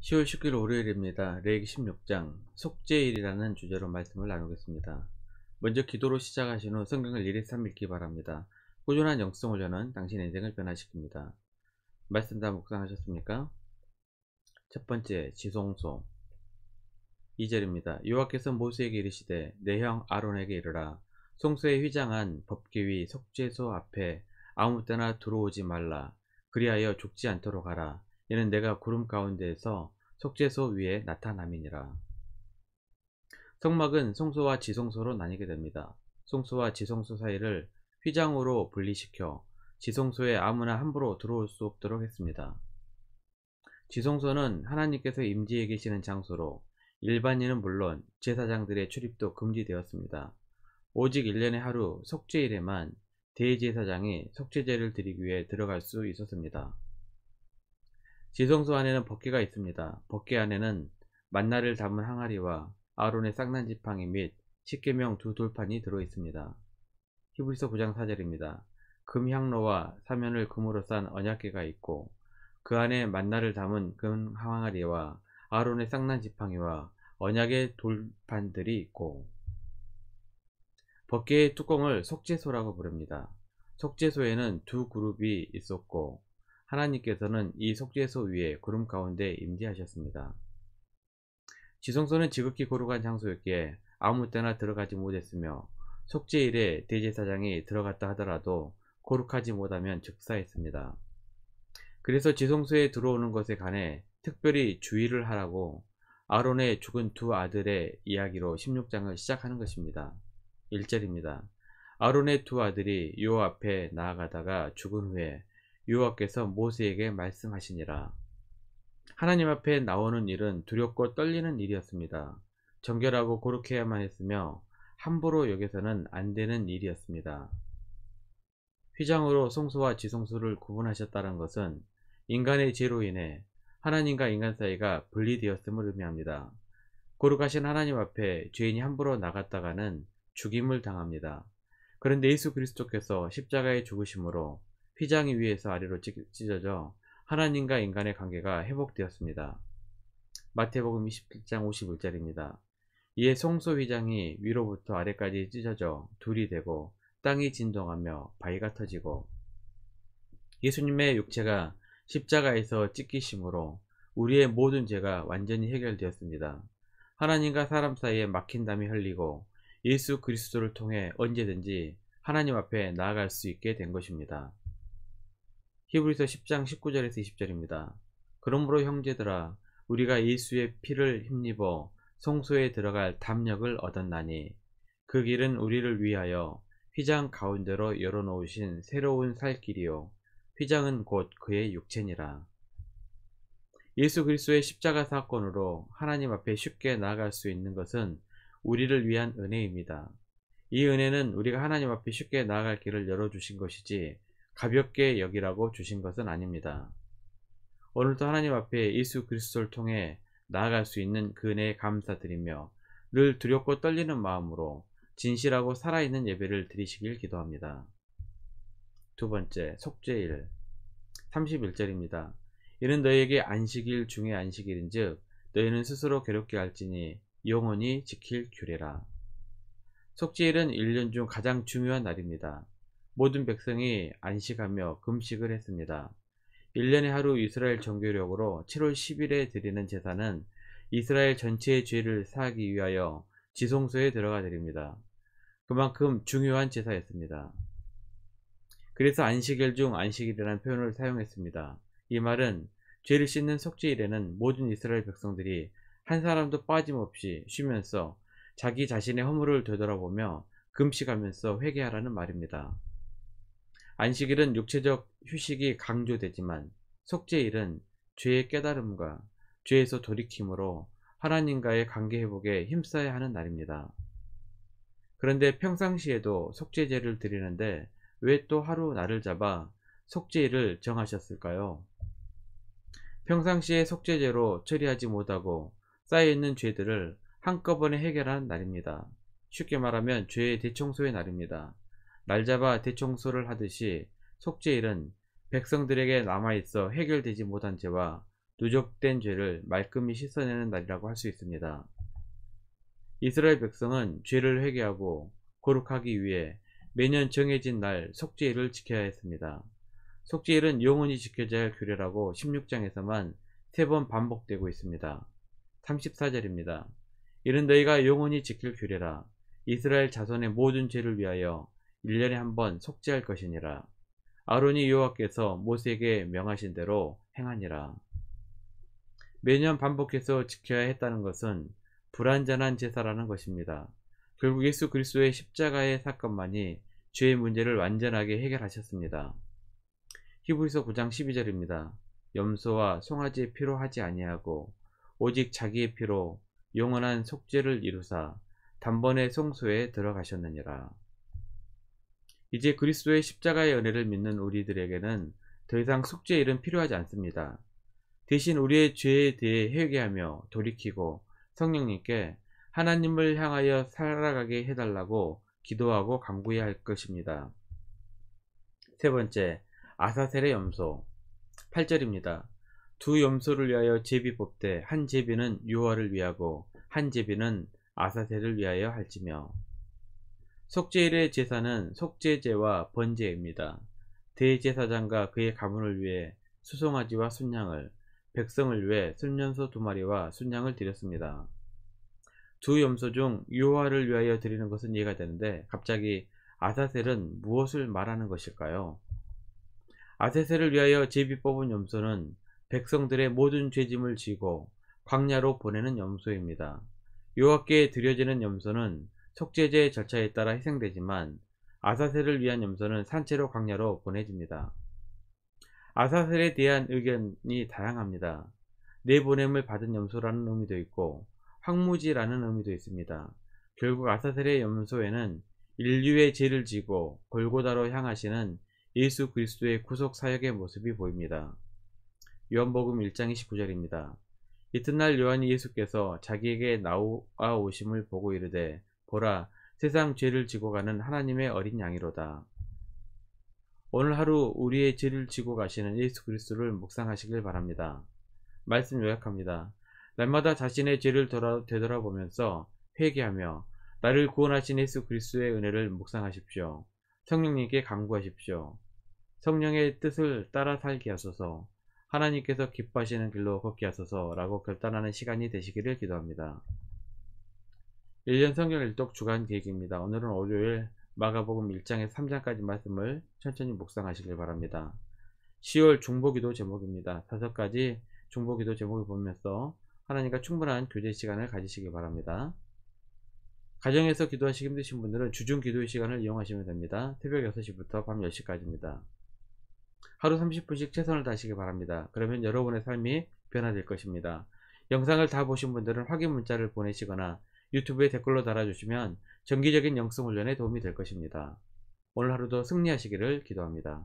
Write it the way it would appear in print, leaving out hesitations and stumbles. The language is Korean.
10월 19일 월요일입니다. 레위기 16장 속죄일이라는 주제로 말씀을 나누겠습니다. 먼저 기도로 시작하신 후 성경을 1-3 읽기 바랍니다. 꾸준한 영성 훈련은 당신의 인생을 변화시킵니다. 말씀 다 묵상하셨습니까? 첫 번째, 지성소 2절입니다. 여호와께서 모세에게 이르시되 내 형 아론에게 이르라. 성소에 휘장한 법궤 위 속죄소 앞에 아무 때나 들어오지 말라. 그리하여 죽지 않도록 하라. 이는 내가 구름 가운데에서 속죄소 위에 나타남이니라. 성막은 성소와 지성소로 나뉘게 됩니다. 성소와 지성소 사이를 휘장으로 분리시켜 지성소에 아무나 함부로 들어올 수 없도록 했습니다. 지성소는 하나님께서 임재해 계시는 장소로 일반인은 물론 제사장들의 출입도 금지되었습니다. 오직 1년에 하루 속죄일에만 대제사장이 속죄제를 드리기 위해 들어갈 수 있었습니다. 지성소 안에는 법궤가 있습니다. 법궤 안에는 만나를 담은 항아리와 아론의 쌍난 지팡이 및 십계명 두 돌판이 들어 있습니다. 히브리서 9장 4절입니다. 금 향로와 사면을 금으로 싼 언약궤가 있고 그 안에 만나를 담은 금 항아리와 아론의 쌍난 지팡이와 언약의 돌판들이 있고, 법궤의 뚜껑을 속죄소라고 부릅니다. 속죄소에는 두 그룹이 있었고 하나님께서는 이 속죄소 위에 구름 가운데 임재하셨습니다. 지성소는 지극히 거룩한 장소였기에 아무 때나 들어가지 못했으며 속죄일에 대제사장이 들어갔다 하더라도 거룩하지 못하면 즉사했습니다. 그래서 지성소에 들어오는 것에 관해 특별히 주의를 하라고 아론의 죽은 두 아들의 이야기로 16장을 시작하는 것입니다. 1절입니다. 아론의 두 아들이 여호와 앞에 나아가다가 죽은 후에 여호와께서 모세에게 말씀하시니라. 하나님 앞에 나오는 일은 두렵고 떨리는 일이었습니다. 정결하고 거룩해야만 했으며 함부로 여겨서는 안 되는 일이었습니다. 휘장으로 성소와 지성소를 구분하셨다는 것은 인간의 죄로 인해 하나님과 인간 사이가 분리되었음을 의미합니다. 거룩하신 하나님 앞에 죄인이 함부로 나갔다가는 죽임을 당합니다. 그런데 예수 그리스도께서 십자가에 죽으심으로 휘장이 위에서 아래로 찢어져 하나님과 인간의 관계가 회복되었습니다. 마태복음 27장 51절입니다. 이에 성소 휘장이 위로부터 아래까지 찢어져 둘이 되고 땅이 진동하며 바위가 터지고, 예수님의 육체가 십자가에서 찢기심으로 우리의 모든 죄가 완전히 해결되었습니다. 하나님과 사람 사이에 막힌 담이 흘리고 예수 그리스도를 통해 언제든지 하나님 앞에 나아갈 수 있게 된 것입니다. 히브리서 10장 19절에서 20절입니다. 그러므로 형제들아, 우리가 예수의 피를 힘입어 성소에 들어갈 담력을 얻었나니 그 길은 우리를 위하여 휘장 가운데로 열어놓으신 새로운 살 길이요 휘장은 곧 그의 육체니라. 예수 그리스도의 십자가 사건으로 하나님 앞에 쉽게 나아갈 수 있는 것은 우리를 위한 은혜입니다. 이 은혜는 우리가 하나님 앞에 쉽게 나아갈 길을 열어주신 것이지 가볍게 여기라고 주신 것은 아닙니다. 오늘도 하나님 앞에 예수 그리스도를 통해 나아갈 수 있는 그 은혜에 감사드리며 늘 두렵고 떨리는 마음으로 진실하고 살아있는 예배를 드리시길 기도합니다. 두 번째, 속죄일 31절입니다. 이는 너희에게 안식일 중에 안식일인즉 너희는 스스로 괴롭게 할지니 영원히 지킬 규례라. 속죄일은 1년 중 가장 중요한 날입니다. 모든 백성이 안식하며 금식을 했습니다. 1년에 하루 이스라엘 정교력으로 7월 10일에 드리는 제사는 이스라엘 전체의 죄를 사하기 위하여 지성소에 들어가 드립니다. 그만큼 중요한 제사였습니다. 그래서 안식일 중 안식일이라는 표현을 사용했습니다. 이 말은 죄를 씻는 속죄일에는 모든 이스라엘 백성들이 한 사람도 빠짐없이 쉬면서 자기 자신의 허물을 되돌아보며 금식하면서 회개하라는 말입니다. 안식일은 육체적 휴식이 강조되지만 속죄일은 죄의 깨달음과 죄에서 돌이킴으로 하나님과의 관계 회복에 힘써야 하는 날입니다. 그런데 평상시에도 속죄제를 드리는데 왜 또 하루 날을 잡아 속죄일을 정하셨을까요? 평상시에 속죄제로 처리하지 못하고 쌓여있는 죄들을 한꺼번에 해결한 날입니다. 쉽게 말하면 죄의 대청소의 날입니다. 날 잡아 대청소를 하듯이 속죄일은 백성들에게 남아있어 해결되지 못한 죄와 누적된 죄를 말끔히 씻어내는 날이라고 할 수 있습니다. 이스라엘 백성은 죄를 회개하고 거룩하기 위해 매년 정해진 날 속죄일을 지켜야 했습니다. 속죄일은 영원히 지켜져야 할 규례라고 16장에서만 3번 반복되고 있습니다. 34절입니다. 이는 너희가 영원히 지킬 규례라. 이스라엘 자손의 모든 죄를 위하여 1년에 한 번 속죄할 것이니라. 아론이 여호와께서 모세에게 명하신 대로 행하니라. 매년 반복해서 지켜야 했다는 것은 불완전한 제사라는 것입니다. 결국 예수 그리스도의 십자가의 사건만이 죄의 문제를 완전하게 해결하셨습니다. 히브리서 9장 12절입니다. 염소와 송아지의 피로 하지 아니하고 오직 자기의 피로 영원한 속죄를 이루사 단번에 성소에 들어가셨느니라. 이제 그리스도의 십자가의 은혜를 믿는 우리들에게는 더 이상 속죄일은 필요하지 않습니다. 대신 우리의 죄에 대해 회개하며 돌이키고 성령님께 하나님을 향하여 살아가게 해달라고 기도하고 간구해야 할 것입니다. 세 번째, 아사셀의 염소. 8절입니다. 두 염소를 위하여 제비 뽑되 한 제비는 여호와를 위하고 한 제비는 아사셀을 위하여 할지며. 속죄일의 제사는 속죄제와 번제입니다. 대제사장과 그의 가문을 위해 수송아지와 순양을, 백성을 위해 순년소 2마리와 순양을 드렸습니다. 두 염소 중 여호와를 위하여 드리는 것은 이해가 되는데 갑자기 아사셀은 무엇을 말하는 것일까요? 아사셀을 위하여 제비 뽑은 염소는 백성들의 모든 죄짐을 지고 광야로 보내는 염소입니다. 여호와께 드려지는 염소는 속죄제 절차에 따라 희생되지만 아사셀을 위한 염소는 산채로 광야로 보내집니다. 아사셀에 대한 의견이 다양합니다. 내보냄을 받은 염소라는 의미도 있고 황무지라는 의미도 있습니다. 결국 아사셀의 염소에는 인류의 죄를 지고 골고다로 향하시는 예수 그리스도의 구속 사역의 모습이 보입니다. 요한복음 1장 29절입니다. 이튿날 요한이 예수께서 자기에게 나아오심을 보고 이르되 보라, 세상 죄를 지고 가는 하나님의 어린 양이로다. 오늘 하루 우리의 죄를 지고 가시는 예수 그리스도를 묵상하시길 바랍니다. 말씀 요약합니다. 날마다 자신의 죄를 되돌아보면서 회개하며 나를 구원하신 예수 그리스도의 은혜를 묵상하십시오. 성령님께 간구하십시오. 성령의 뜻을 따라 살게 하소서, 하나님께서 기뻐하시는 길로 걷게 하소서 라고 결단하는 시간이 되시기를 기도합니다. 1년 성경 일독 주간 계획입니다. 오늘은 월요일 마가복음 1장에서 3장까지 말씀을 천천히 묵상하시길 바랍니다. 10월 중보기도 제목입니다. 5가지 중보기도 제목을 보면서 하나님과 충분한 교제 시간을 가지시기 바랍니다. 가정에서 기도하시기 힘드신 분들은 주중 기도의 시간을 이용하시면 됩니다. 새벽 6시부터 밤 10시까지입니다. 하루 30분씩 최선을 다하시기 바랍니다. 그러면 여러분의 삶이 변화될 것입니다. 영상을 다 보신 분들은 확인 문자를 보내시거나 유튜브에 댓글로 달아주시면 정기적인 영성 훈련에 도움이 될 것입니다. 오늘 하루도 승리하시기를 기도합니다.